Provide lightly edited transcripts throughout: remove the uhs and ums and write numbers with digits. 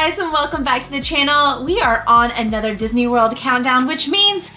guys, and welcome back to the channel. We are on another Disney World countdown, which means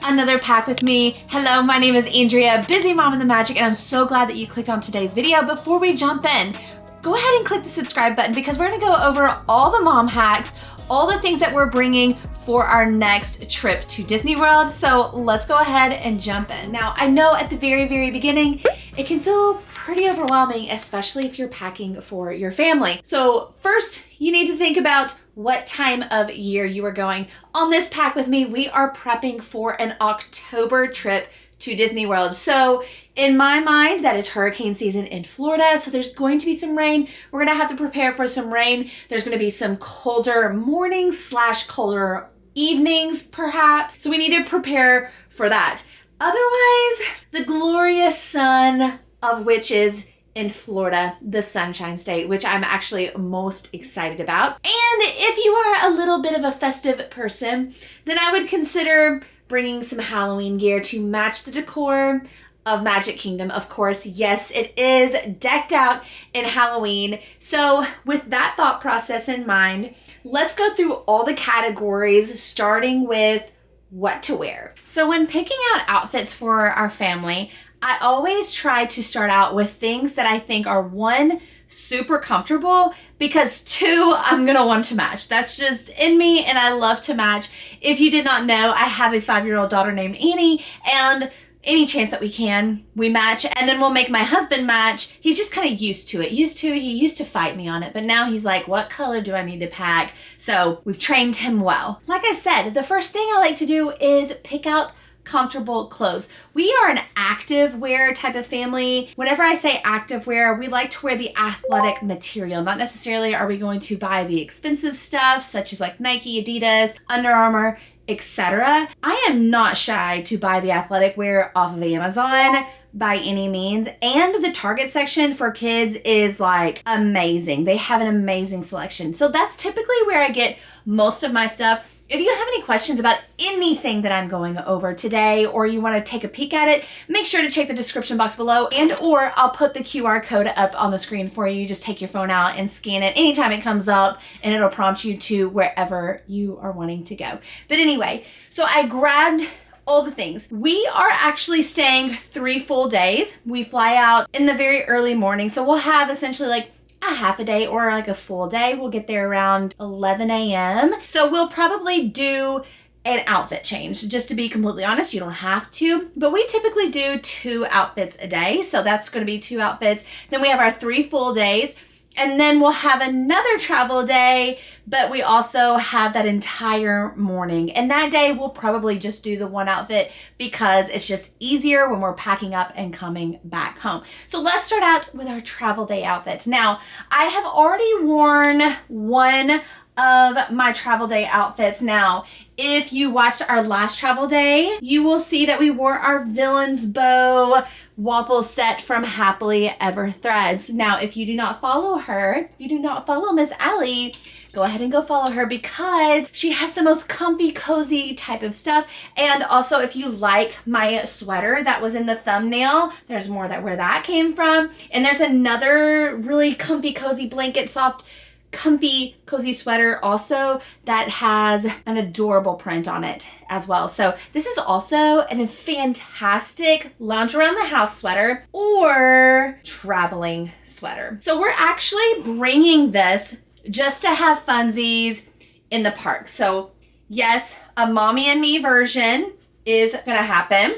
another pack with me. Hello, my name is Andrea, busy mom of the magic, and I'm so glad that you clicked on today's video. Before we jump in, go ahead and click the subscribe button because we're gonna go over all the mom hacks, all the things that we're bringing for our next trip to Disney World. So let's go ahead and jump in. Now, I know at the very beginning, it can feel pretty overwhelming, especially if you're packing for your family. So first, you need to think about what time of year you are going. On this pack with me, we are prepping for an October trip to Disney World. So in my mind, that is hurricane season in Florida. So there's going to be some rain. We're gonna have to prepare for some rain. There's gonna be some colder mornings / colder evenings, perhaps. So we need to prepare for that. Otherwise, the glorious sun of which is in Florida, the Sunshine State, which I'm actually most excited about. And if you are a little bit of a festive person, then I would consider bringing some Halloween gear to match the decor of Magic Kingdom. Of course, yes, it is decked out in Halloween. So with that thought process in mind, let's go through all the categories, starting with what to wear. So when picking out outfits for our family, I always try to start out with things that I think are one, super comfortable, because two, I'm gonna want to match. That's just in me, and I love to match. If you did not know, I have a 5-year-old daughter named Annie, and any chance that we can, we match, and then we'll make my husband match. He's just kind of used to it. He used to fight me on it, but now he's like, what color do I need to pack? So we've trained him well. Like I said, the first thing I like to do is pick out comfortable clothes. We are an active wear type of family. Whenever I say active wear, we like to wear the athletic material. Not necessarily are we going to buy the expensive stuff, such as like Nike, Adidas, Under Armour, etc. I am not shy to buy the athletic wear off of Amazon by any means. And the Target section for kids is like amazing. They have an amazing selection. So that's typically where I get most of my stuff. If you have any questions about anything that I'm going over today, or you want to take a peek at it, make sure to check the description box below, and or I'll put the QR code up on the screen for you. Just take your phone out and scan it anytime it comes up, and it'll prompt you to wherever you are wanting to go. But anyway, so I grabbed all the things. We are actually staying 3 full days. We fly out in the very early morning, so we'll have essentially like a half a day or like a full day. We'll get there around 11 a.m. So we'll probably do an outfit change. Just to be completely honest, you don't have to, but we typically do 2 outfits a day. So that's going to be 2 outfits. Then we have our 3 full days, and then we'll have another travel day, but we also have that entire morning. And that day we'll probably just do the 1 outfit because it's just easier when we're packing up and coming back home. So let's start out with our travel day outfit. Now, I have already worn one of my travel day outfits. Now, if you watched our last travel day, you will see that we wore our Villain's Bow waffle set from Happily Ever Threads. Now, if you do not follow her, you do not follow Miss Allie, go ahead and go follow her because she has the most comfy, cozy type of stuff. And also, if you like my sweater that was in the thumbnail, there's more where that came from. And there's another really comfy, cozy blanket, soft, comfy, cozy sweater also that has an adorable print on it as well. So this is also a fantastic lounge around the house sweater or traveling sweater. So we're actually bringing this just to have funsies in the park. So yes, a mommy and me version is gonna happen,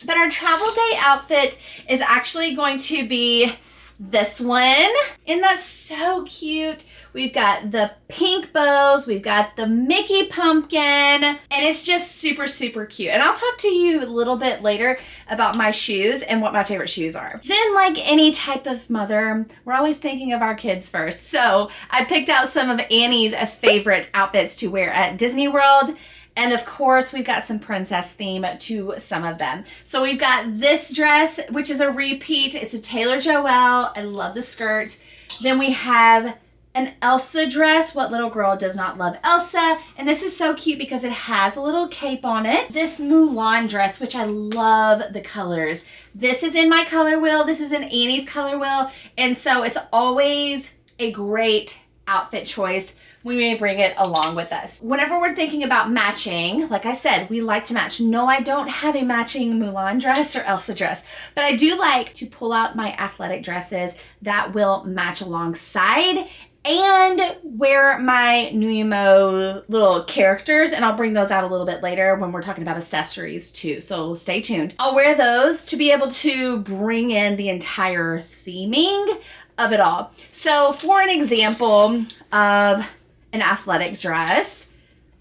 but our travel day outfit is actually going to be this one, and that's so cute. We've got the pink bows, we've got the Mickey pumpkin, and it's just super cute. And I'll talk to you a little bit later about my shoes and what my favorite shoes are. Then, like any type of mother, we're always thinking of our kids first. So I picked out some of Annie's favorite outfits to wear at Disney World. And of course, we've got some princess theme to some of them. So we've got this dress, which is a repeat. It's a Taylor Joelle. I love the skirt. Then we have an Elsa dress. What little girl does not love Elsa? And this is so cute because it has a little cape on it. This Mulan dress, which I love the colors. This is in my color wheel. This is in Annie's color wheel. And so it's always a great outfit choice, we may bring it along with us. Whenever we're thinking about matching, like I said, we like to match. No, I don't have a matching Mulan dress or Elsa dress, but I do like to pull out my athletic dresses that will match alongside and wear my Nuimo little characters, and I'll bring those out a little bit later when we're talking about accessories too, so stay tuned. I'll wear those to be able to bring in the entire theming of it all. So for an example of an athletic dress,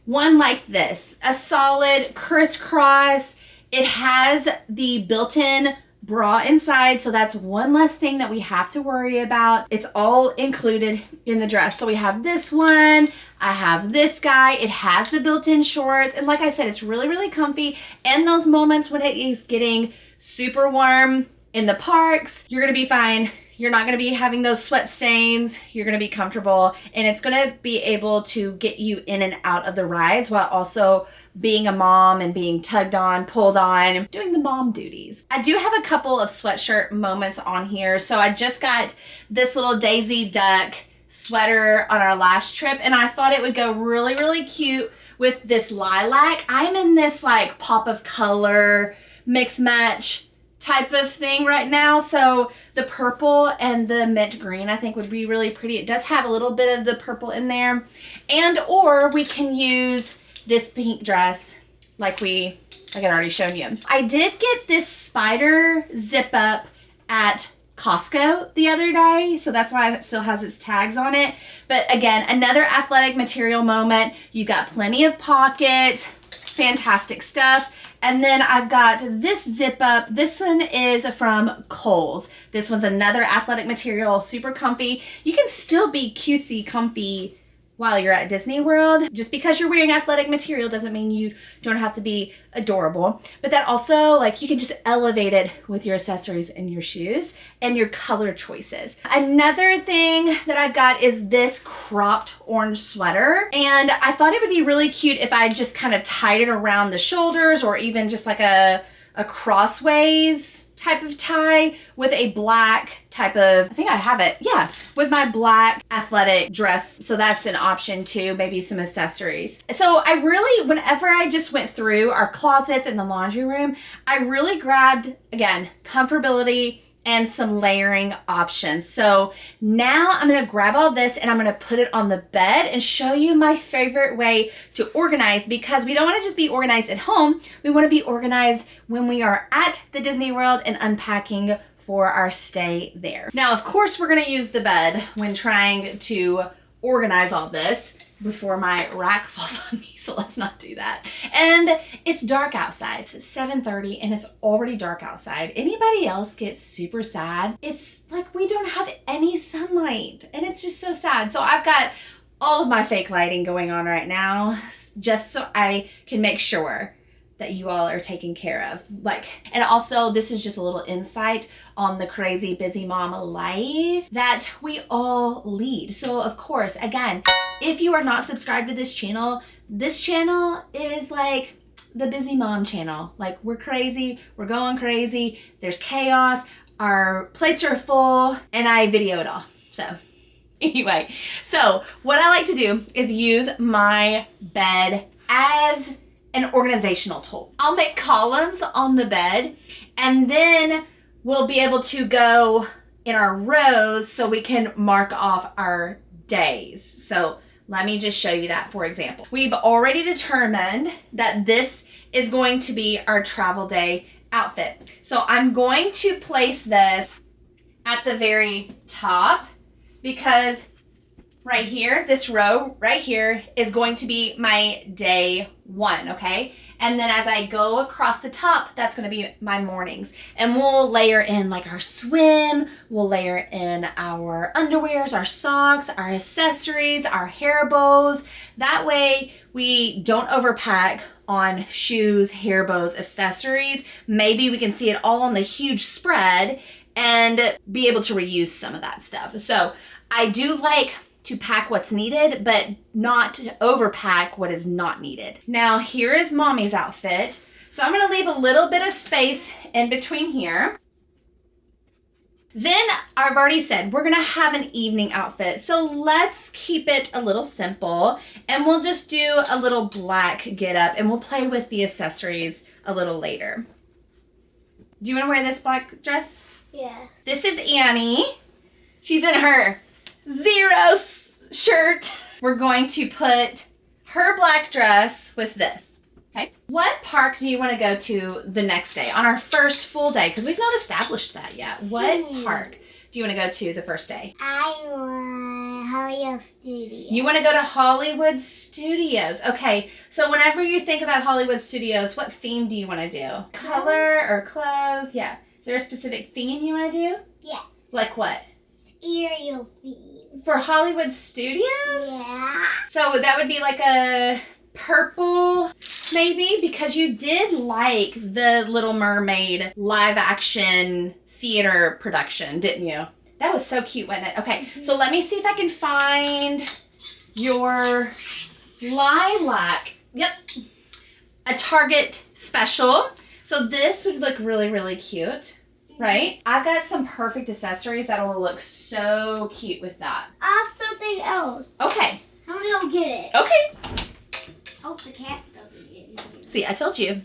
one like this, a solid crisscross. It has the built-in bra inside, so that's one less thing that we have to worry about. It's all included in the dress. So we have this one, I have this guy, it has the built-in shorts, and like I said, it's really, really comfy. And those moments when it is getting super warm in the parks, you're gonna be fine. You're not gonna be having those sweat stains. You're gonna be comfortable, and it's gonna be able to get you in and out of the rides while also being a mom and being tugged on, pulled on, doing the mom duties. I do have a couple of sweatshirt moments on here. So I just got this little Daisy Duck sweater on our last trip, and I thought it would go really, really cute with this lilac. I'm in this like pop of color, mix match type of thing right now. So the purple and the mint green I think would be really pretty. It does have a little bit of the purple in there. And or we can use this pink dress like I had already shown you. I did get this spider zip up at Costco the other day, so that's why it still has its tags on it. But again, another athletic material moment. You got plenty of pockets, fantastic stuff. And then I've got this zip up. This one is from Kohl's. This one's another athletic material, super comfy. You can still be cutesy, comfy while you're at Disney World. Just because you're wearing athletic material doesn't mean you don't have to be adorable. But that also, like, you can just elevate it with your accessories and your shoes and your color choices. Another thing that I've got is this cropped orange sweater. And I thought it would be really cute if I just kind of tied it around the shoulders, or even just like a crossways type of tie with a black type of, I think I have it, yeah, with my black athletic dress. So that's an option too, maybe some accessories. So I really, whenever I just went through our closets and the laundry room, I really grabbed, again, comfortability and some layering options. So now I'm gonna grab all this and I'm gonna put it on the bed and show you my favorite way to organize, because we don't wanna just be organized at home. We wanna be organized when we are at the Disney World and unpacking for our stay there. Now, of course, we're gonna use the bed when trying to organize all this before my rack falls on me, so let's not do that. And it's dark outside. It's 7:30 and it's already dark outside. Anybody else get super sad? It's like we don't have any sunlight and it's just so sad. So I've got all of my fake lighting going on right now just so I can make sure that you all are taken care of. And also this is just a little insight on the crazy busy mom life that we all lead. So of course, again, if you are not subscribed to this channel is like the busy mom channel. Like, we're crazy, we're going crazy, there's chaos, our plates are full, and I video it all. So anyway, so what I like to do is use my bed as an organizational tool. I'll make columns on the bed, and then we'll be able to go in our rows so we can mark off our days. So let me just show you that. For example, we've already determined that this is going to be our travel day outfit. So I'm going to place this at the very top, because right here, this row right here is going to be my day one, okay? And then as I go across the top, that's gonna be my mornings. And we'll layer in like our swim, we'll layer in our underwears, our socks, our accessories, our hair bows. That way we don't overpack on shoes, hair bows, accessories. Maybe we can see it all on the huge spread and be able to reuse some of that stuff. So I do like to pack what's needed, but not to overpack what is not needed. Now, here is mommy's outfit. So I'm gonna leave a little bit of space in between here. Then I've already said we're gonna have an evening outfit. So let's keep it a little simple and we'll just do a little black get up and we'll play with the accessories a little later. Do you wanna wear this black dress? Yeah. This is Annie. She's in her zero shirt. We're going to put her black dress with this. Okay. What park do you want to go to the next day on our first full day? Because we've not established that yet. What park do you want to go to the first day? I want Hollywood Studios. You want to go to Hollywood Studios. Okay. So whenever you think about Hollywood Studios, what theme do you want to do? Color or clothes? Yeah. Is there a specific theme you want to do? Yes. Like what? Aerial theme. For Hollywood Studios? Yeah. So that would be like a purple, maybe, because you did like the Little Mermaid live action theater production, didn't you? That was so cute, wasn't it? Okay, so let me see if I can find your lilac. Yep, a Target special. So this would look really, really cute, right? I've got some perfect accessories that will look so cute with that. I have something else. Okay. I'm gonna go get it. Okay. Hope the cat doesn't get it. See, I told you.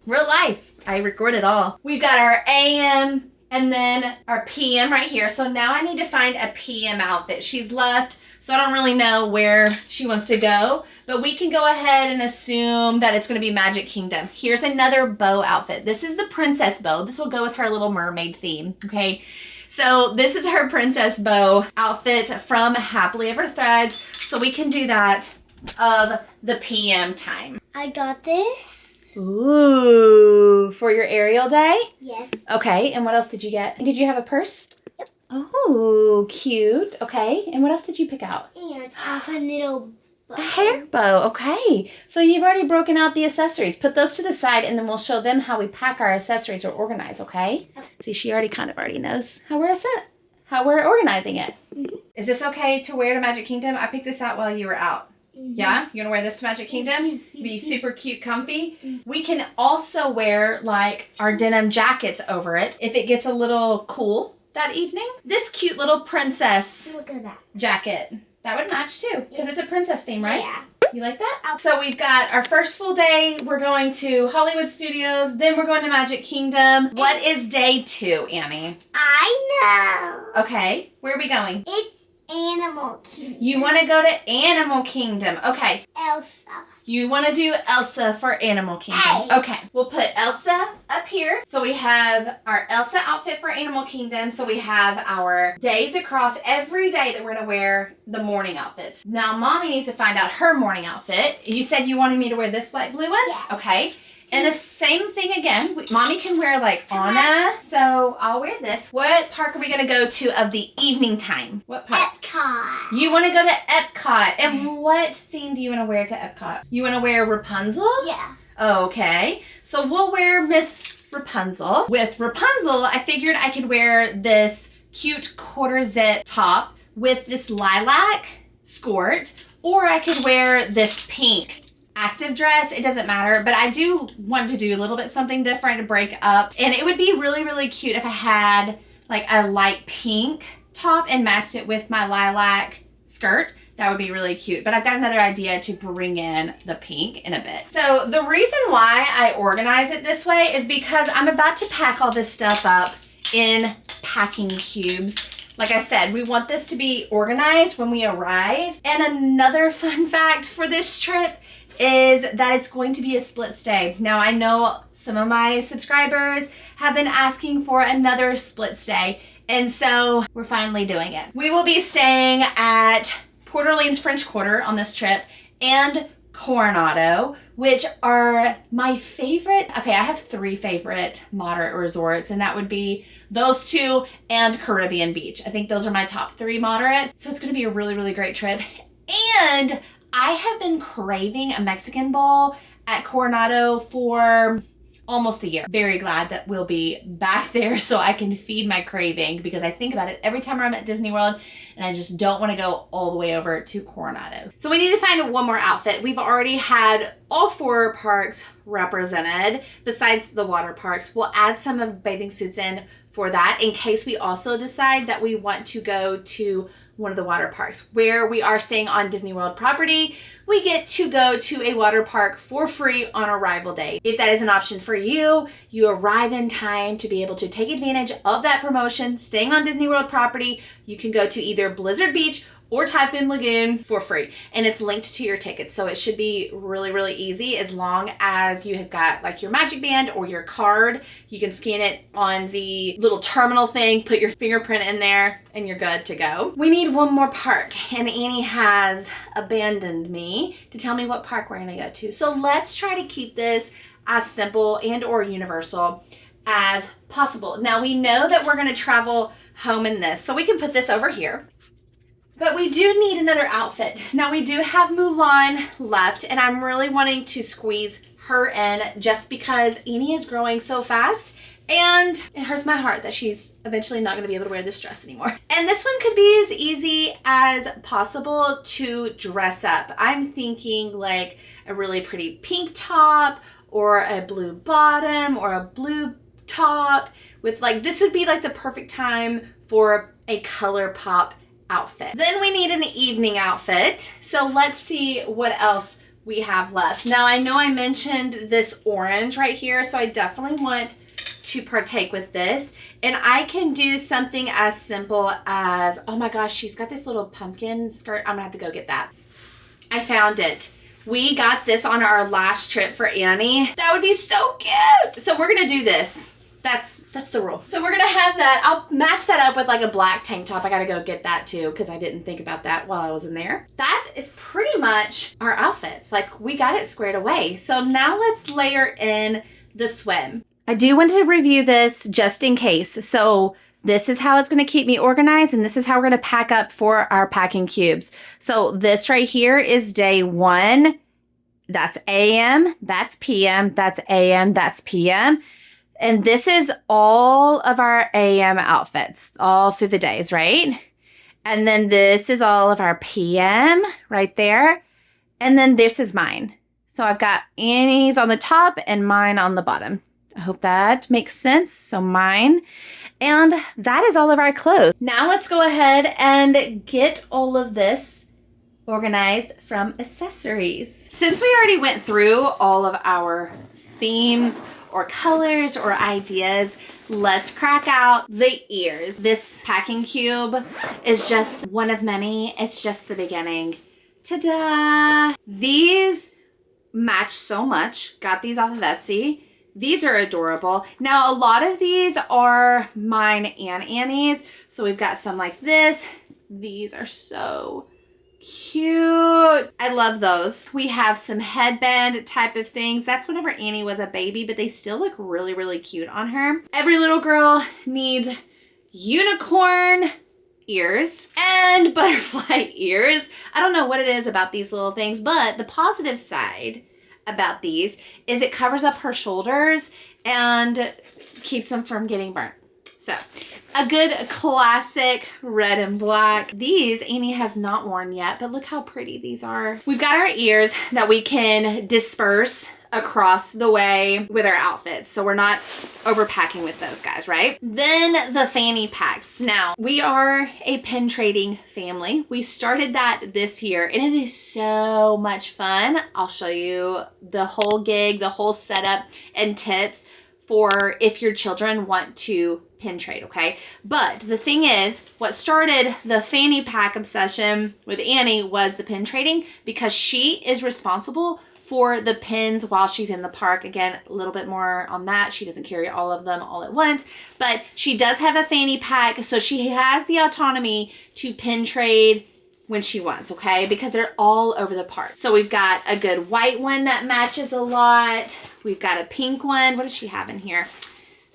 Real life. I record it all. We've got our AM and then our PM right here. So now I need to find a PM outfit. She's left, so I don't really know where she wants to go. But we can go ahead and assume that it's going to be Magic Kingdom. Here's another bow outfit. This is the princess bow. This will go with her Little Mermaid theme, okay? So this is her princess bow outfit from Happily Ever Threads. So we can do that of the PM time. I got this. Ooh, for your Ariel day? Yes. Okay, and what else did you get? Did you have a purse? Yep. Oh, cute. Okay, and what else did you pick out? And I have a little bow. A hair bow. Okay, so you've already broken out the accessories. Put those to the side and then we'll show them how we pack our accessories or organize, okay? See, she already knows how we're organizing it. Mm-hmm. Is this okay to wear to Magic Kingdom? I picked this out while you were out. Mm-hmm. Yeah? You want to wear this to Magic Kingdom? Be super cute, comfy. We can also wear like our denim jackets over it if it gets a little cool that evening. This cute little princess Look at that. jacket. That would match too because it's a princess theme, right? Yeah. You like that? So we've got our first full day. We're going to Hollywood Studios. Then we're going to Magic Kingdom. What is day 2, Annie? I know. Okay. Where are we going? It's Animal Kingdom. You want to go to Animal Kingdom. Okay. Elsa. You want to do Elsa for Animal Kingdom. Hey. Okay. We'll put Elsa up here. So we have our Elsa outfit for Animal Kingdom. So we have our days across every day that we're going to wear the morning outfits. Now, Mommy needs to find out her morning outfit. You said you wanted me to wear this light blue one? Yes. Okay. And the same thing again. Mommy can wear like Anna. So I'll wear this. What park are we going to go to of the evening time? What park? EPCOT. You want to go to EPCOT. And what theme do you want to wear to EPCOT? You want to wear Rapunzel? Yeah. Okay. So we'll wear Miss Rapunzel. With Rapunzel, I figured I could wear this cute quarter zip top with this lilac skirt. Or I could wear this pink active dress. It doesn't matter, but I do want to do a little bit something different to break up. And it would be really, really cute if I had like a light pink top and matched it with my lilac skirt. That would be really cute. But I've got another idea to bring in the pink in a bit. So the reason why I organize it this way is because I'm about to pack all this stuff up in packing cubes. Like I said, we want this to be organized when we arrive. And another fun fact for this trip is that it's going to be a split stay. Now I know some of my subscribers have been asking for another split stay, and so we're finally doing it. We will be staying at Port Orleans French Quarter on this trip and Coronado, which are my favorite. Okay, I have 3 favorite moderate resorts, and that would be those 2 and Caribbean Beach. I think those are my top 3 moderates. So it's gonna be a really, really great trip. And I have been craving a Mexican bowl at Coronado for almost a year. Very glad that we'll be back there so I can feed my craving, because I think about it every time I'm at Disney World and I just don't want to go all the way over to Coronado. So we need to find one more outfit. We've already had all 4 parks represented besides the water parks. We'll add some of bathing suits in for that, in case we also decide that we want to go to one of the water parks. Where we are staying on Disney World property, we get to go to a water park for free on arrival day. If that is an option for you, you arrive in time to be able to take advantage of that promotion. Staying on Disney World property, you can go to either Blizzard Beach or Typhoon Lagoon for free, and it's linked to your tickets, so it should be really, really easy. As long as you have got like your Magic Band or your card, you can scan it on the little terminal thing, put your fingerprint in there, and you're good to go. We need one more park, and Annie has abandoned me to tell me what park we're gonna go to. So let's try to keep this as simple and or universal as possible. Now we know that we're gonna travel home in this, so we can put this over here. But we do need another outfit. Now we do have Mulan left, and I'm really wanting to squeeze her in just because Annie is growing so fast, and it hurts my heart that she's eventually not gonna be able to wear this dress anymore. And this one could be as easy as possible to dress up. I'm thinking like a really pretty pink top or a blue bottom or a blue top with like, this would be like the perfect time for a color pop outfit. Then we need an evening outfit. So let's see what else we have left. Now I know I mentioned this orange right here, so I definitely want to partake with this. And I can do something as simple as, oh my gosh, she's got this little pumpkin skirt. I'm gonna have to go get that. I found it. We got this on our last trip for Annie. That would be so cute. So we're gonna do this. That's the rule. So we're gonna have that. I'll match that up with like a black tank top. I gotta go get that too because I didn't think about that while I was in there. That is pretty much our outfits. Like we got it squared away. So now let's layer in the swim. I do want to review this just in case. So this is how it's gonna keep me organized, and this is how we're gonna pack up for our packing cubes. So this right here is day 1. That's AM, that's PM, that's AM, that's PM. And this is all of our AM outfits all through the days, right? And then this is all of our PM right there. And then this is mine. So I've got Annie's on the top and mine on the bottom. I hope that makes sense. So mine. And that is all of our clothes. Now let's go ahead and get all of this organized from accessories. Since we already went through all of our themes or colors or ideas, let's crack out the ears. This packing cube is just one of many. It's just the beginning. Ta-da! These match so much. Got these off of Etsy. These are adorable. Now, a lot of these are mine and Annie's. So we've got some like this. These are so cute. I love those. We have some headband type of things. That's whenever Annie was a baby, but they still look really, really cute on her. Every little girl needs unicorn ears and butterfly ears. I don't know what it is about these little things, but the positive side about these is it covers up her shoulders and keeps them from getting burnt. So a good classic red and black. These Annie has not worn yet, but look how pretty these are. We've got our ears that we can disperse across the way with our outfits, so we're not overpacking with those guys, right? Then the fanny packs. Now, we are a pin trading family. We started that this year, and it is so much fun. I'll show you the whole gig, the whole setup and tips for if your children want to pin trade, okay? But the thing is, what started the fanny pack obsession with Annie was the pin trading, because she is responsible for the pins while she's in the park. Again, a little bit more on that. She doesn't carry all of them all at once, but she does have a fanny pack, so she has the autonomy to pin trade when she wants, okay? Because they're all over the park. So we've got a good white one that matches a lot. We've got a pink one. What does she have in here?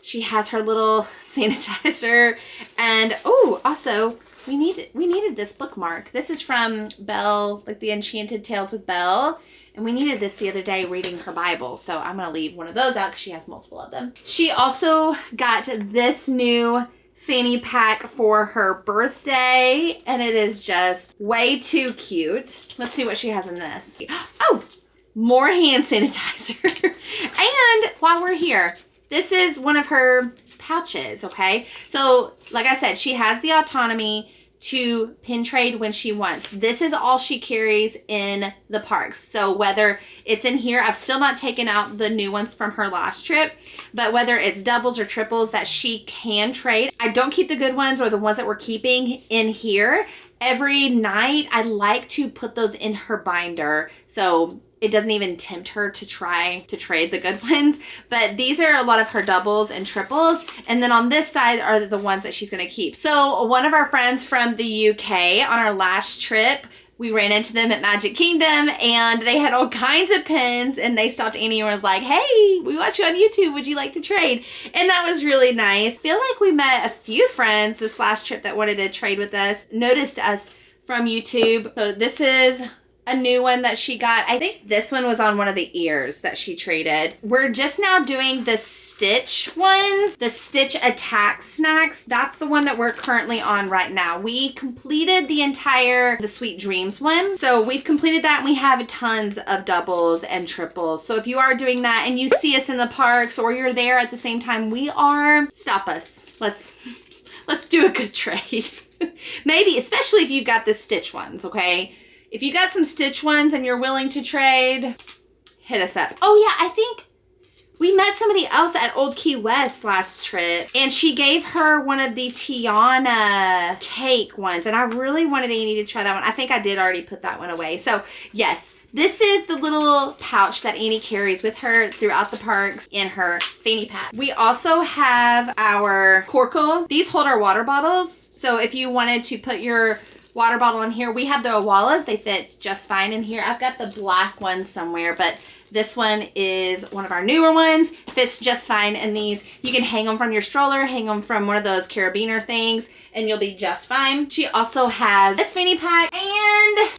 She has her little sanitizer, and oh, also we needed this bookmark. This is from Belle, like the Enchanted Tales with Belle. And we needed this the other day reading her Bible. So I'm going to leave one of those out because she has multiple of them. She also got this new fanny pack for her birthday. And it is just way too cute. Let's see what she has in this. Oh, more hand sanitizer. And while we're here, this is one of her pouches, okay? So like I said, she has the autonomy to pin trade when she wants. This is all she carries in the parks. So whether it's in here, I've still not taken out the new ones from her last trip, but whether it's doubles or triples that she can trade, I don't keep the good ones or the ones that we're keeping in here. Every night, I like to put those in her binder. So it doesn't even tempt her to try to trade the good ones. But these are a lot of her doubles and triples. And then on this side are the ones that she's going to keep. So one of our friends from the UK on our last trip, we ran into them at Magic Kingdom and they had all kinds of pins, and they stopped Annie and was like, hey, we watch you on YouTube. Would you like to trade? And that was really nice. I feel like we met a few friends this last trip that wanted to trade with us, noticed us from YouTube. So this is a new one that she got. I think this one was on one of the ears that she traded. We're just now doing the Stitch ones, the Stitch Attack Snacks. That's the one that we're currently on right now. We completed the Sweet Dreams one. So we've completed that, and we have tons of doubles and triples. So if you are doing that and you see us in the parks or you're there at the same time we are, stop us. Let's do a good trade. Maybe, especially if you've got the Stitch ones, okay? If you got some Stitch ones and you're willing to trade, hit us up. Oh yeah, I think we met somebody else at Old Key West last trip, and she gave her one of the Tiana cake ones, and I really wanted Annie to try that one. I think I did already put that one away. So yes, this is the little pouch that Annie carries with her throughout the parks in her fanny pack. We also have our Corkle. These hold our water bottles. So if you wanted to put your water bottle in here, we have the Awalas. They fit just fine in here. I've got the black one somewhere, but this one is one of our newer ones. Fits just fine in these. You can hang them from your stroller, hang them from one of those carabiner things, and you'll be just fine. She also has this fanny pack,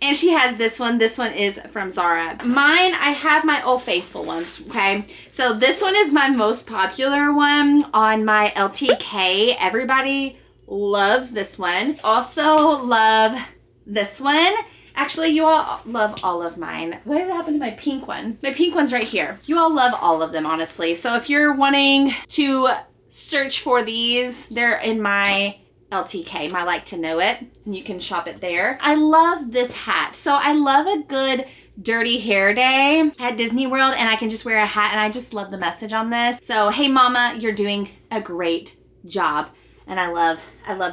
and she has this one. This one is from Zara. Mine, I have my Old Faithful ones, okay? So this one is my most popular one on my LTK. Everybody loves this one. Also love this one. Actually, you all love all of mine. What did happen to my pink one? My pink one's right here. You all love all of them, honestly. So if you're wanting to search for these, they're in my LTK, my Like to Know It, and you can shop it there. I love this hat. So I love a good dirty hair day at Disney World, and I can just wear a hat, and I just love the message on this. So, hey mama, you're doing a great job. And I love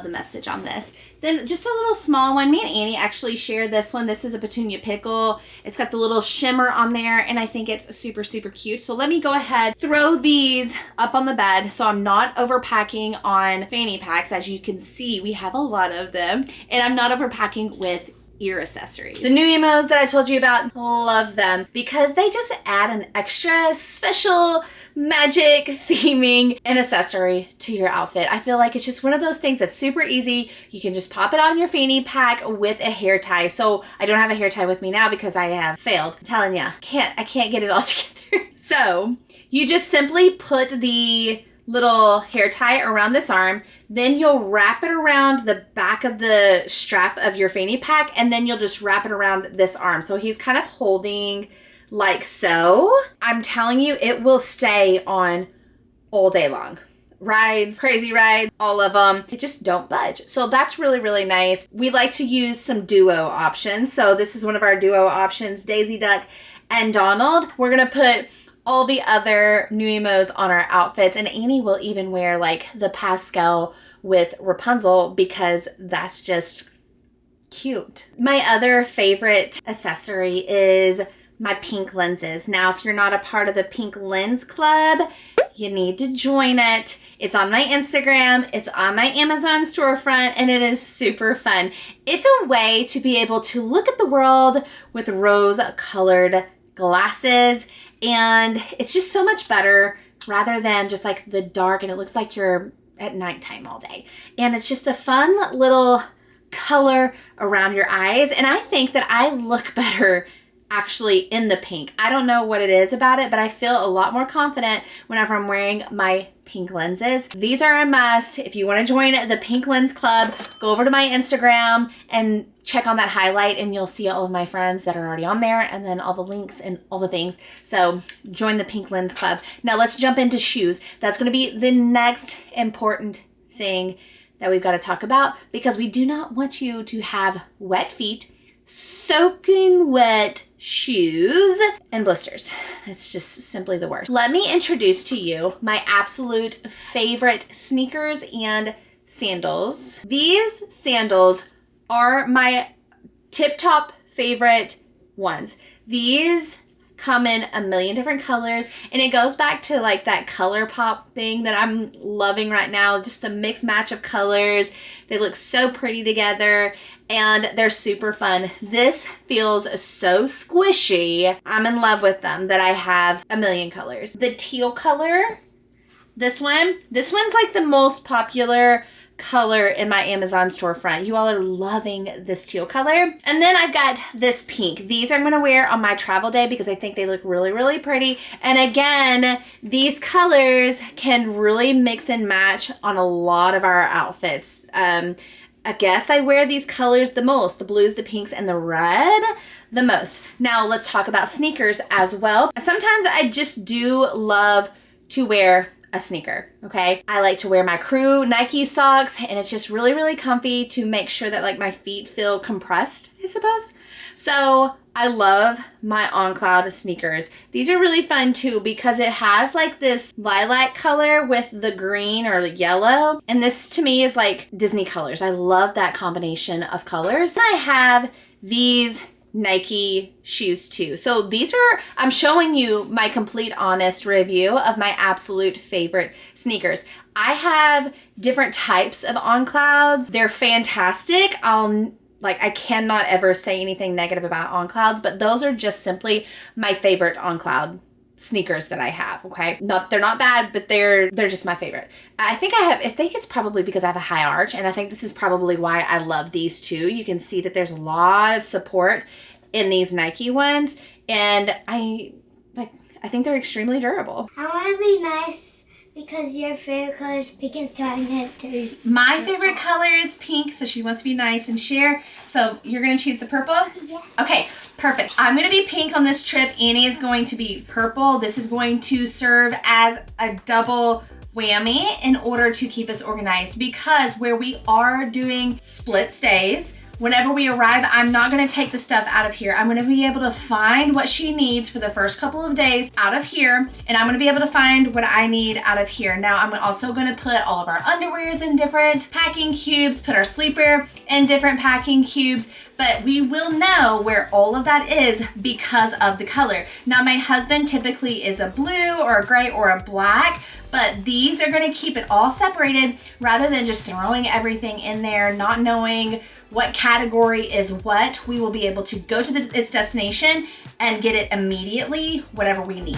the message on this. Then just a little small one. Me and Annie actually share this one. This is a Petunia Pickle. It's got the little shimmer on there, and I think it's super, super cute. So let me go ahead, throw these up on the bed so I'm not overpacking on fanny packs. As you can see, we have a lot of them, and I'm not overpacking with ear accessories. The new emos that I told you about, love them because they just add an extra special magic theming and accessory to your outfit. I feel like it's just one of those things that's super easy. You can just pop it on your fanny pack with a hair tie. So I don't have a hair tie with me now because I have failed. I'm telling ya, I can't get it all together. So you just simply put the little hair tie around this arm, then you'll wrap it around the back of the strap of your fanny pack, and then you'll just wrap it around this arm. So he's kind of holding like so. I'm telling you, it will stay on all day long. Rides, crazy rides, all of them, they just don't budge. So that's really, really nice. We like to use some duo options. So this is one of our duo options, Daisy Duck and Donald. We're gonna put all the other new emos on our outfits, and Annie will even wear like the pastel with Rapunzel because that's just cute. My other favorite accessory is my pink lenses. Now, if you're not a part of the Pink Lens Club, you need to join it. It's on my Instagram, it's on my Amazon storefront, and it is super fun. It's a way to be able to look at the world with rose-colored glasses, and it's just so much better rather than just like the dark and it looks like you're at nighttime all day. And it's just a fun little color around your eyes, and I think that I look better actually in the pink. I don't know what it is about it, but I feel a lot more confident whenever I'm wearing my pink lenses. These are a must. If you want to join the Pink Lens Club, go over to my Instagram and check on that highlight and you'll see all of my friends that are already on there and then all the links and all the things. So join the Pink Lens Club. Now let's jump into shoes. That's going to be the next important thing that we've got to talk about, because we do not want you to have wet feet, soaking wet shoes, and blisters. It's just simply the worst. Let me introduce to you my absolute favorite sneakers and sandals. These sandals are my tip-top favorite ones. These come in a million different colors, and it goes back to like that color pop thing that I'm loving right now. Just a mixed match of colors. They look so pretty together and they're super fun. This feels so squishy. I'm in love with them that I have a million colors. The teal color, this one's like the most popular color in my Amazon storefront. You all are loving this teal color. And then I've got this pink. These I'm gonna wear on my travel day because I think they look really, really pretty. And again, these colors can really mix and match on a lot of our outfits. I guess I wear these colors the most, the blues, the pinks, and the red the most. Now let's talk about sneakers as well. Sometimes I just do love to wear a sneaker, okay? I like to wear my crew Nike socks, and it's just really, really comfy to make sure that like my feet feel compressed, I suppose. So I love my On Cloud sneakers. These are really fun too because it has like this lilac color with the green or yellow. And this to me is like Disney colors. I love that combination of colors. And I have these Nike shoes too. So these are, I'm showing you my complete honest review of my absolute favorite sneakers. I have different types of On Clouds. They're fantastic. I cannot ever say anything negative about On Clouds, but those are just simply my favorite On Cloud sneakers that I have, okay? They're not bad, but they're just my favorite. I think it's probably because I have a high arch, and I think this is probably why I love these too. You can see that there's a lot of support in these Nike ones, and I think they're extremely durable. I want to be nice because your favorite color is pink, and so I'm going to... My favorite color is pink, so she wants to be nice and share. So you're going to choose the purple? Yes. Okay, perfect. I'm going to be pink on this trip. Annie is going to be purple. This is going to serve as a double whammy in order to keep us organized, because where we are doing split stays, whenever we arrive, I'm not gonna take the stuff out of here. I'm gonna be able to find what she needs for the first couple of days out of here, and I'm gonna be able to find what I need out of here. Now, I'm also gonna put all of our underwears in different packing cubes, put our sleeper in different packing cubes, but we will know where all of that is because of the color. Now, my husband typically is a blue or a gray or a black, but these are gonna keep it all separated rather than just throwing everything in there, not knowing what category is what. We will be able to go to its destination and get it immediately, whatever we need.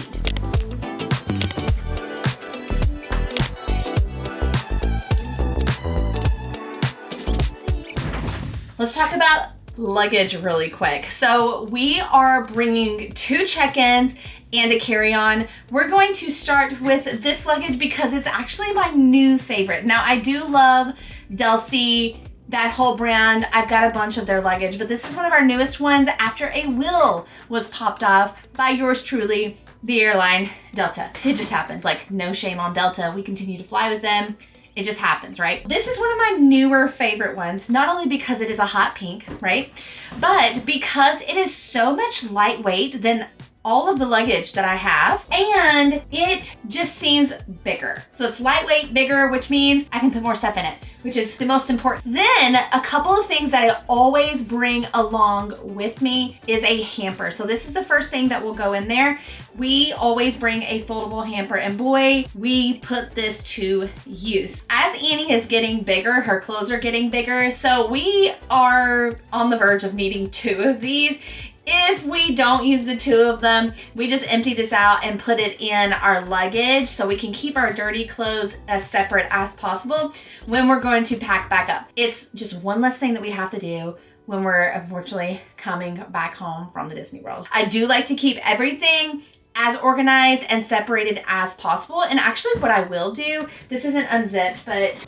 Let's talk about luggage really quick. So we are bringing 2 check-ins and a carry-on. We're going to start with this luggage because it's actually my new favorite. Now, I do love Delsey, that whole brand. I've got a bunch of their luggage, but this is one of our newest ones after a wheel was popped off by yours truly, the airline Delta. It just happens. Like, no shame on Delta. We continue to fly with them. It just happens, right? This is one of my newer favorite ones, not only because it is a hot pink, right? But because it is so much lightweight than all of the luggage that I have, and it just seems bigger. So it's lightweight, bigger, which means I can put more stuff in it, which is the most important. Then a couple of things that I always bring along with me is a hamper. So this is the first thing that will go in there. We always bring a foldable hamper, and boy, we put this to use. As Annie is getting bigger, her clothes are getting bigger, so we are on the verge of needing 2 of these. If we don't use the 2 of them, we just empty this out and put it in our luggage so we can keep our dirty clothes as separate as possible when we're going to pack back up. It's just one less thing that we have to do when we're unfortunately coming back home from the Disney World. I do like to keep everything as organized and separated as possible. And actually what I will do, this isn't unzipped, but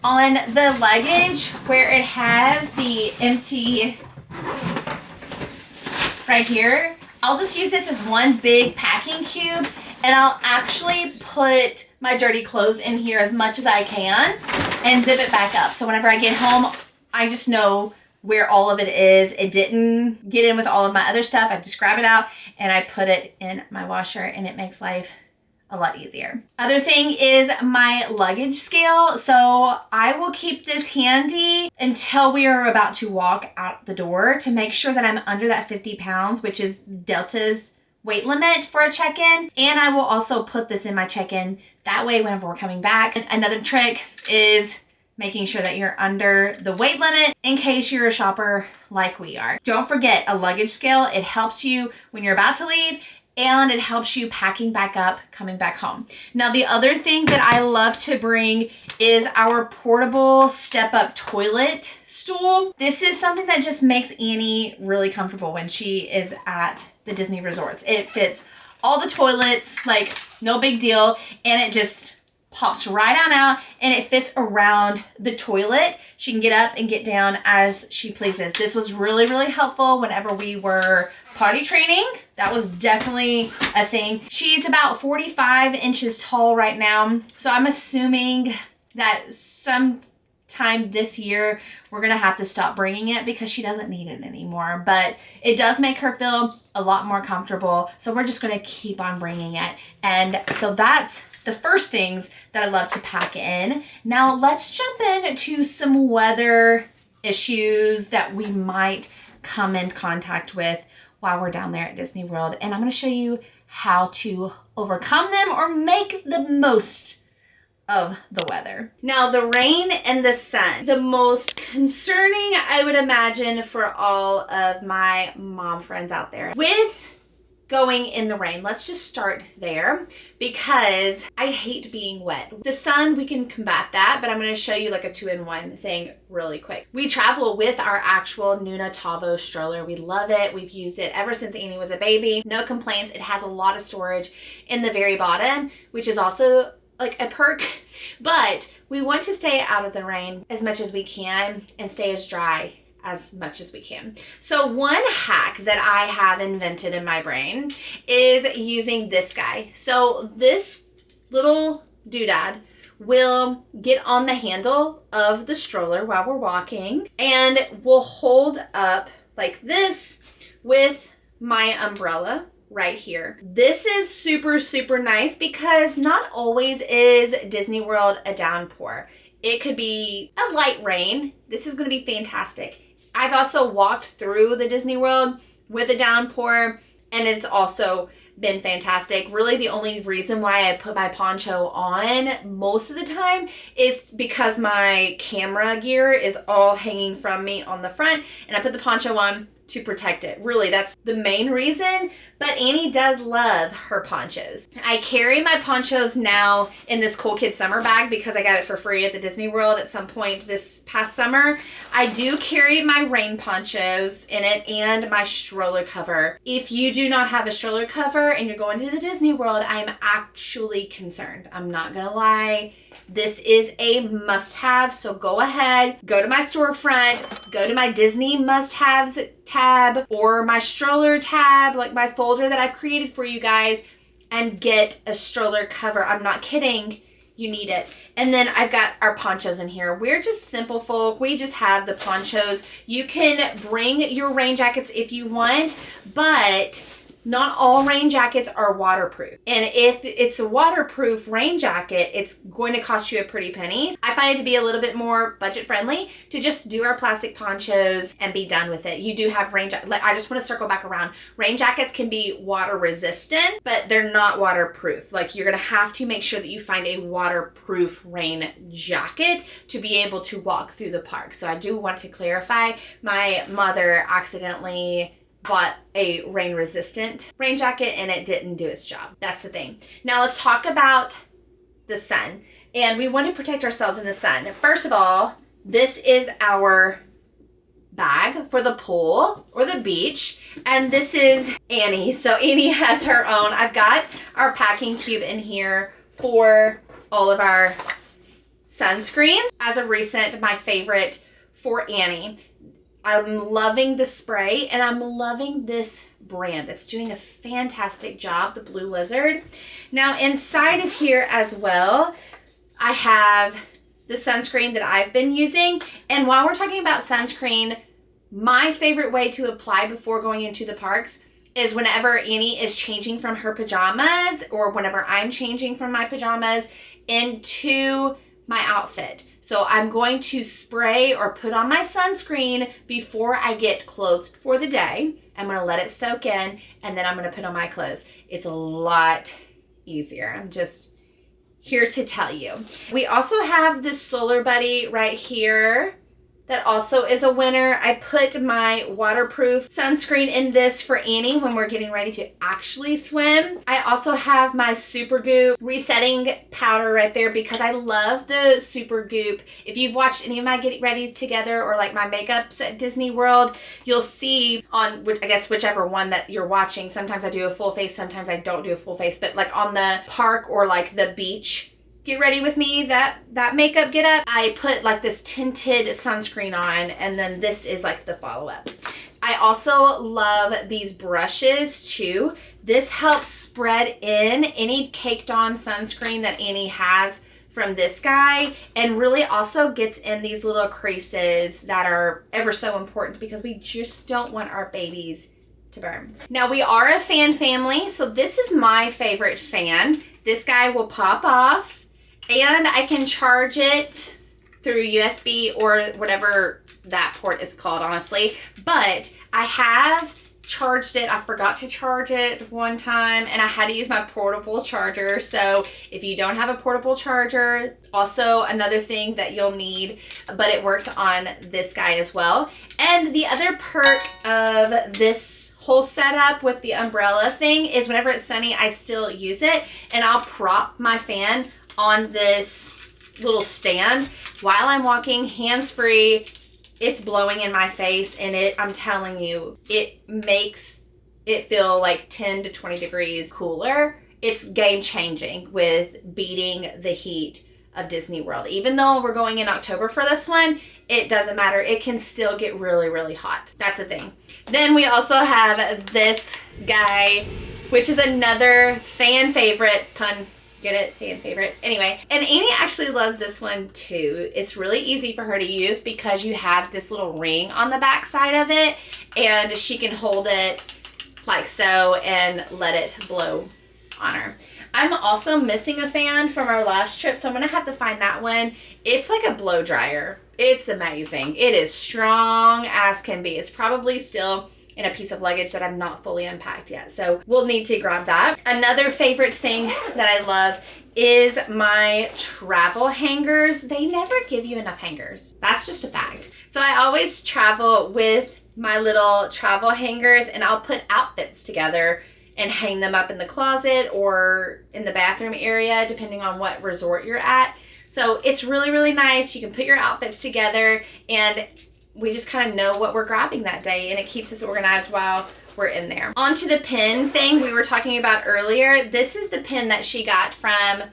on the luggage where it has the empty right here, I'll just use this as one big packing cube, and I'll actually put my dirty clothes in here as much as I can and zip it back up. So whenever I get home, I just know where all of it is. It didn't get in with all of my other stuff. I just grab it out and I put it in my washer, and it makes life a lot easier. Other thing is my luggage scale. So I will keep this handy until we are about to walk out the door to make sure that I'm under that 50 pounds, which is Delta's weight limit for a check-in. And I will also put this in my check-in. That way whenever we're coming back. And another trick is making sure that you're under the weight limit in case you're a shopper like we are. Don't forget a luggage scale. It helps you when you're about to leave, and it helps you packing back up, coming back home. Now, the other thing that I love to bring is our portable step-up toilet stool. This is something that just makes Annie really comfortable when she is at the Disney resorts. It fits all the toilets, like no big deal, and it just pops right on out, and it fits around the toilet. She can get up and get down as she pleases. This was really, really helpful whenever we were potty training. That was definitely a thing. She's about 45 inches tall right now, so I'm assuming that sometime this year we're gonna have to stop bringing it because she doesn't need it anymore, but it does make her feel a lot more comfortable, so we're just gonna keep on bringing it. And so that's the first things that I love to pack in. Now let's jump into some weather issues that we might come in contact with while we're down there at Disney World. And I'm gonna show you how to overcome them or make the most of the weather. Now, the rain and the sun, the most concerning, I would imagine, for all of my mom friends out there. With going in the rain, let's just start there because I hate being wet. The sun, we can combat that, but I'm going to show you like a 2-in-1 thing really quick. We travel with our actual Nuna Tavo stroller. We love it. We've used it ever since Annie was a baby. No complaints. It has a lot of storage in the very bottom, which is also like a perk, but we want to stay out of the rain as much as we can and stay as dry as much as we can. So one hack that I have invented in my brain is using this guy. So this little doodad will get on the handle of the stroller while we're walking and will hold up like this with my umbrella right here. This is super, super nice because not always is Disney World a downpour. It could be a light rain. This is going to be fantastic. I've also walked through the Disney World with a downpour, and it's also been fantastic. Really, the only reason why I put my poncho on most of the time is because my camera gear is all hanging from me on the front, and I put the poncho on to protect it. Really, that's the main reason, but Annie does love her ponchos. I carry my ponchos now in this Cool Kid summer bag because I got it for free at the Disney World at some point this past summer. I do carry my rain ponchos in it and my stroller cover. If you do not have a stroller cover and you're going to the Disney World, I'm actually concerned. I'm not gonna lie. This is a must-have, so go ahead, go to my storefront, go to my Disney must-haves tab or my stroller tab, like my folder that I've created for you guys, and get a stroller cover. I'm not kidding. You need it. And then I've got our ponchos in here. We're just simple folk. We just have the ponchos. You can bring your rain jackets if you want, but not all rain jackets are waterproof. And if it's a waterproof rain jacket, it's going to cost you a pretty penny. I find it to be a little bit more budget friendly to just do our plastic ponchos and be done with it. You do have rain jackets. I just want to circle back around. Rain jackets can be water resistant, but they're not waterproof. Like, you're going to have to make sure that you find a waterproof rain jacket to be able to walk through the park. So I do want to clarify, my mother accidentally bought a rain resistant rain jacket and it didn't do its job. That's the thing. Now let's talk about the sun. And we want to protect ourselves in the sun. First of all, this is our bag for the pool or the beach. And this is Annie. So Annie has her own. I've got our packing cube in here for all of our sunscreens. As of recent, my favorite for Annie. I'm loving the spray and I'm loving this brand. It's doing a fantastic job, the Blue Lizard. Now inside of here as well, I have the sunscreen that I've been using. And while we're talking about sunscreen, my favorite way to apply before going into the parks is whenever Annie is changing from her pajamas or whenever I'm changing from my pajamas into my outfit. So I'm going to spray or put on my sunscreen before I get clothed for the day. I'm going to let it soak in and then I'm going to put on my clothes. It's a lot easier. I'm just here to tell you. We also have this Solar Buddy right here that also is a winner. I put my waterproof sunscreen in this for Annie when we're getting ready to actually swim. I also have my Super Goop resetting powder right there because I love the Super Goop. If you've watched any of my Get Ready Together or like my makeups at Disney World, you'll see on, I guess, whichever one that you're watching. Sometimes I do a full face, sometimes I don't do a full face, but like on the park or like the beach Get Ready With Me, that makeup get up, I put like this tinted sunscreen on, and then this is like the follow-up. I also love these brushes too. This helps spread in any caked on sunscreen that Annie has from this guy, and really also gets in these little creases that are ever so important because we just don't want our babies to burn. Now we are a fan family, so this is my favorite fan. This guy will pop off. And I can charge it through USB or whatever that port is called, honestly. But I have charged it. I forgot to charge it one time and I had to use my portable charger. So if you don't have a portable charger, also another thing that you'll need, but it worked on this guy as well. And the other perk of this whole setup with the umbrella thing is whenever it's sunny, I still use it and I'll prop my fan on this little stand while I'm walking hands-free. It's blowing in my face and I'm telling you, it makes it feel like 10 to 20 degrees cooler. It's game-changing with beating the heat of Disney World. Even though we're going in October for this one, it doesn't matter. It can still get really, really hot. That's a thing. Then we also have this guy, which is another fan favorite, pun. Get it? Fan favorite. Anyway, and Annie actually loves this one too. It's really easy for her to use because you have this little ring on the back side of it and she can hold it like so and let it blow on her. I'm also missing a fan from our last trip, so I'm gonna have to find that one. It's like a blow dryer. It's amazing. It is strong as can be. It's probably still in a piece of luggage that I've not fully unpacked yet. So we'll need to grab that. Another favorite thing that I love is my travel hangers. They never give you enough hangers. That's just a fact. So I always travel with my little travel hangers and I'll put outfits together and hang them up in the closet or in the bathroom area, depending on what resort you're at. So it's really, really nice. You can put your outfits together and we just kind of know what we're grabbing that day and it keeps us organized while we're in there. On to the pin thing we were talking about earlier. This is the pin that she got from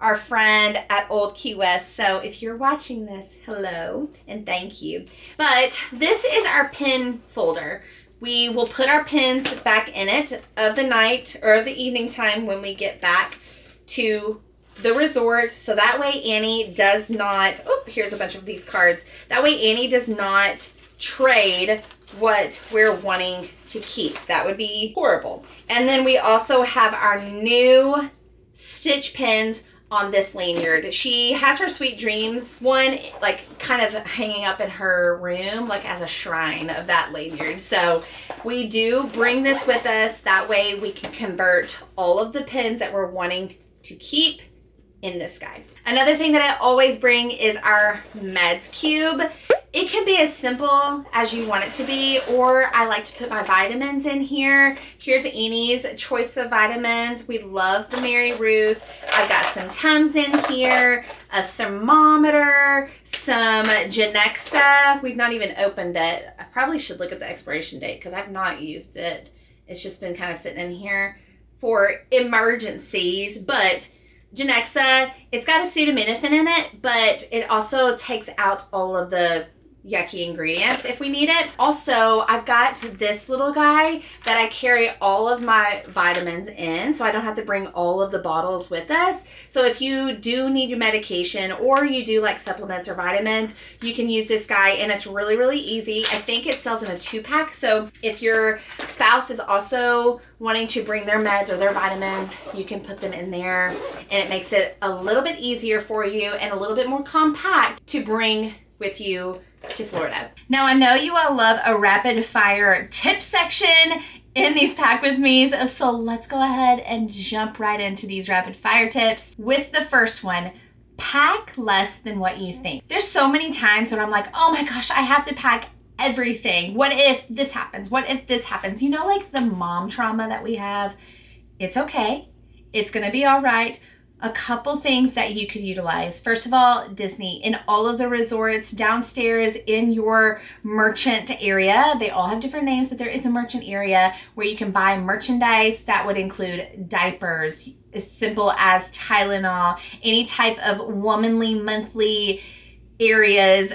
our friend at Old Key West. So if you're watching this, hello and thank you. But this is our pin folder. We will put our pins back in it of the night or the evening time when we get back to the resort, so that way Annie does not, oh, here's a bunch of these cards. That way Annie does not trade what we're wanting to keep. That would be horrible. And then we also have our new stitch pins on this lanyard. She has her Sweet Dreams one like kind of hanging up in her room like as a shrine of that lanyard. So we do bring this with us. That way we can convert all of the pins that we're wanting to keep in this guy. Another thing that I always bring is our meds cube. It can be as simple as you want it to be, or I like to put my vitamins in here. Here's Annie's choice of vitamins. We love the Mary Ruth. I've got some Tums in here, a thermometer, some Genexa. We've not even opened it. I probably should look at the expiration date because I've not used it. It's just been kind of sitting in here for emergencies, but Genexa, it's got acetaminophen in it, but it also takes out all of the yucky ingredients if we need it. Also, I've got this little guy that I carry all of my vitamins in, so I don't have to bring all of the bottles with us. So if you do need your medication or you do like supplements or vitamins, you can use this guy, and it's really, really easy. I think it sells in a 2-pack, so if your spouse is also wanting to bring their meds or their vitamins, you can put them in there, and it makes it a little bit easier for you and a little bit more compact to bring with you to Florida. Now, I know you all love a rapid fire tip section in these pack with me's, so let's go ahead and jump right into these rapid fire tips. With the first one, pack less than what you think. There's so many times where I'm like, oh my gosh, I have to pack everything. What if this happens? What if this happens? You know, like the mom trauma that we have. It's okay. It's gonna be all right. A couple things that you could utilize. First of all, Disney. In all of the resorts downstairs in your merchant area, they all have different names, but there is a merchant area where you can buy merchandise that would include diapers, as simple as Tylenol, any type of womanly monthly areas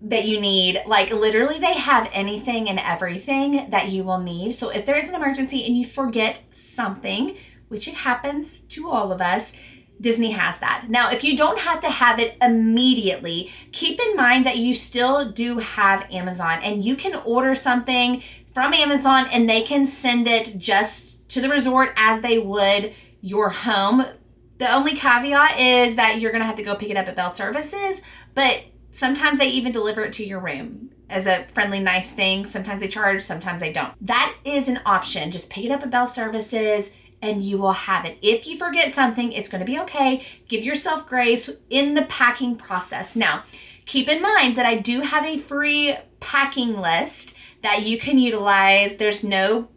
that you need. Like literally they have anything and everything that you will need. So if there is an emergency and you forget something, which it happens to all of us, Disney has that. Now, if you don't have to have it immediately, keep in mind that you still do have Amazon, and you can order something from Amazon and they can send it just to the resort as they would your home. The only caveat is that you're gonna have to go pick it up at Bell Services, but sometimes they even deliver it to your room as a friendly, nice thing. Sometimes they charge, sometimes they don't. That is an option. Just pick it up at Bell Services and you will have it. If you forget something, it's going to be okay. Give yourself grace in the packing process. Now, keep in mind that I do have a free packing list that you can utilize. There's no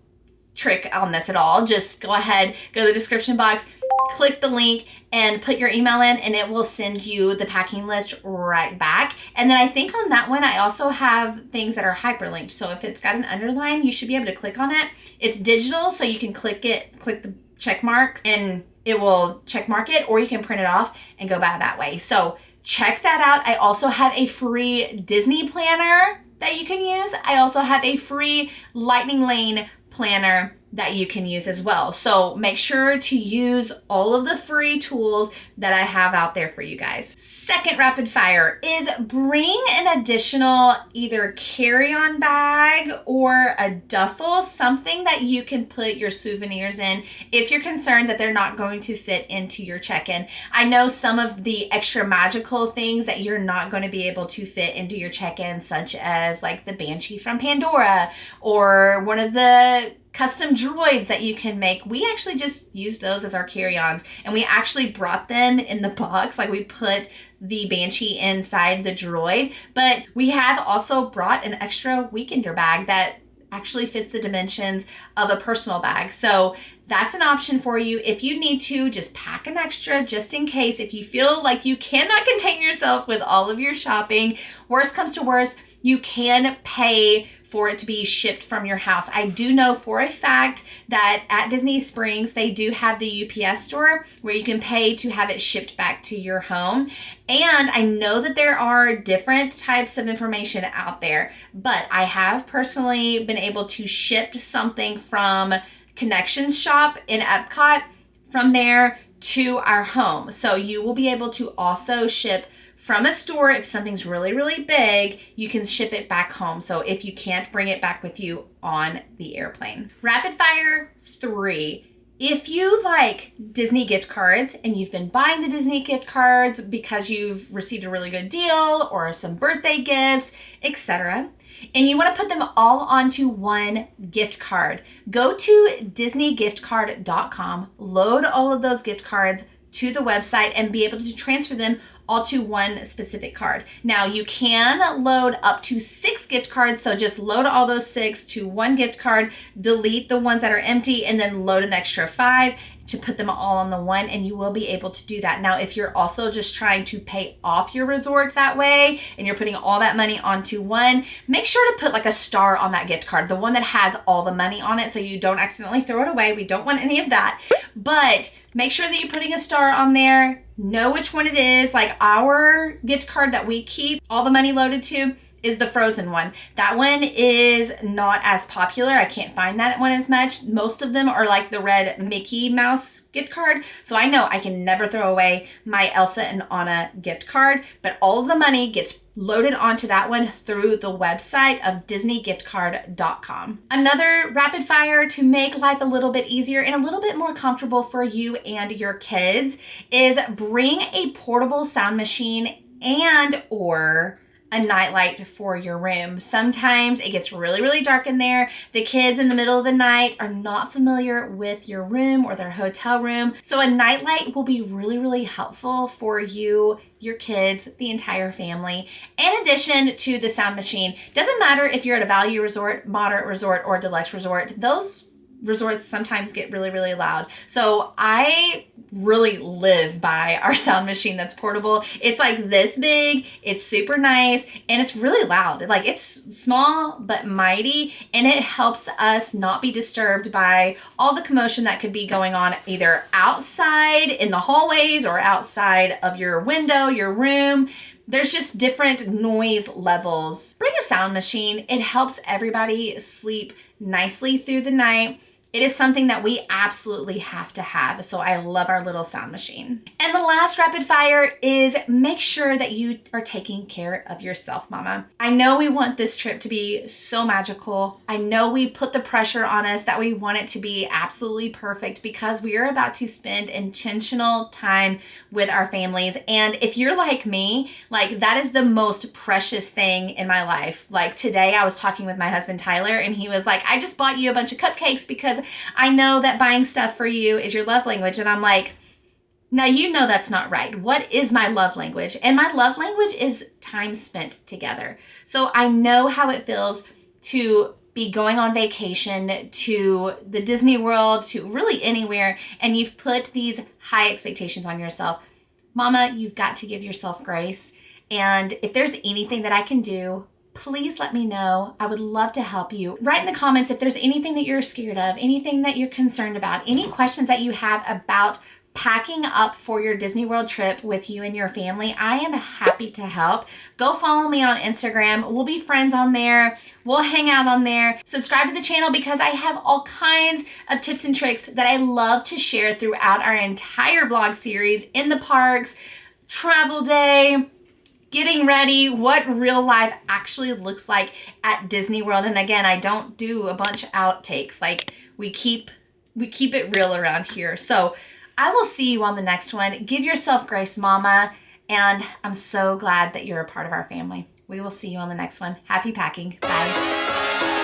trick on this at all. Just go ahead, go to the description box, click the link, and put your email in, and it will send you the packing list right back. And then I think on that one, I also have things that are hyperlinked. So if it's got an underline, you should be able to click on it. It's digital, so you can click it, click the check mark, and it will check mark it, or you can print it off and go by that way. So check that out. I also have a free Disney planner that you can use. I also have a free Lightning Lane planner that you can use as well. So make sure to use all of the free tools that I have out there for you guys. Second rapid fire is bring an additional either carry-on bag or a duffel, something that you can put your souvenirs in if you're concerned that they're not going to fit into your check-in. I know some of the extra magical things that you're not going to be able to fit into your check-in, such as like the Banshee from Pandora or one of the custom droids that you can make. We actually just used those as our carry-ons, and we actually brought them in the box. Like we put the Banshee inside the droid, but we have also brought an extra weekender bag that actually fits the dimensions of a personal bag. So that's an option for you. If you need to, just pack an extra just in case. If you feel like you cannot contain yourself with all of your shopping, worst comes to worst, you can pay for it to be shipped from your house. I do know for a fact that at Disney Springs, they do have the UPS store where you can pay to have it shipped back to your home. And I know that there are different types of information out there, but I have personally been able to ship something from Connections Shop in EPCOT from there to our home. So you will be able to also ship from a store. If something's really, really big, you can ship it back home. So if you can't bring it back with you on the airplane. Rapid fire 3. If you like Disney gift cards and you've been buying the Disney gift cards because you've received a really good deal or some birthday gifts, etc., and you want to put them all onto one gift card, go to disneygiftcard.com, load all of those gift cards, to the website and be able to transfer them all to one specific card. Now you can load up to 6 gift cards, so just load all those 6 to one gift card, delete the ones that are empty, and then load an extra 5 to put them all on the one, and you will be able to do that. Now, if you're also just trying to pay off your resort that way and you're putting all that money onto one, make sure to put like a star on that gift card, the one that has all the money on it, so you don't accidentally throw it away. We don't want any of that, but make sure that you're putting a star on there. Know which one it is. Like our gift card that we keep all the money loaded to is the Frozen one. That one is not as popular. I can't find that one as much. Most of them are like the red Mickey Mouse gift card. So I know I can never throw away my Elsa and Anna gift card, but all of the money gets loaded onto that one through the website of disneygiftcard.com. Another rapid fire to make life a little bit easier and a little bit more comfortable for you and your kids is bring a portable sound machine and or a nightlight for your room. Sometimes it gets really, really dark in there. The kids in the middle of the night are not familiar with your room or their hotel room. So a nightlight will be really, really helpful for you, your kids, the entire family. In addition to the sound machine, doesn't matter if you're at a value resort, moderate resort, or deluxe resort, those resorts sometimes get really, really loud. So I really live by our sound machine that's portable. It's like this big, it's super nice, and it's really loud. Like it's small but mighty, and it helps us not be disturbed by all the commotion that could be going on either outside in the hallways or outside of your window, your room. There's just different noise levels. Bring a sound machine. It helps everybody sleep nicely through the night. It is something that we absolutely have to have. So I love our little sound machine. And the last rapid fire is make sure that you are taking care of yourself, mama. I know we want this trip to be so magical. I know we put the pressure on us that we want it to be absolutely perfect because we are about to spend intentional time with our families. And if you're like me, like that is the most precious thing in my life. Like today I was talking with my husband, Tyler, and he was like, I just bought you a bunch of cupcakes because I know that buying stuff for you is your love language. And I'm like, now you know that's not right. What is my love language? And my love language is time spent together. So I know how it feels to be going on vacation to the Disney World, to really anywhere, and you've put these high expectations on yourself. Mama, you've got to give yourself grace. And if there's anything that I can do, please let me know. I would love to help you. Write in the comments if there's anything that you're scared of, anything that you're concerned about, any questions that you have about packing up for your Disney World trip with you and your family. I am happy to help. Go follow me on Instagram. We'll be friends on there. We'll hang out on there. Subscribe to the channel because I have all kinds of tips and tricks that I love to share throughout our entire vlog series in the parks, travel day, getting ready, what real life actually looks like at Disney World. And again, I don't do a bunch of outtakes. Like we keep it real around here. So I will see you on the next one. Give yourself grace, mama. And I'm so glad that you're a part of our family. We will see you on the next one. Happy packing. Bye.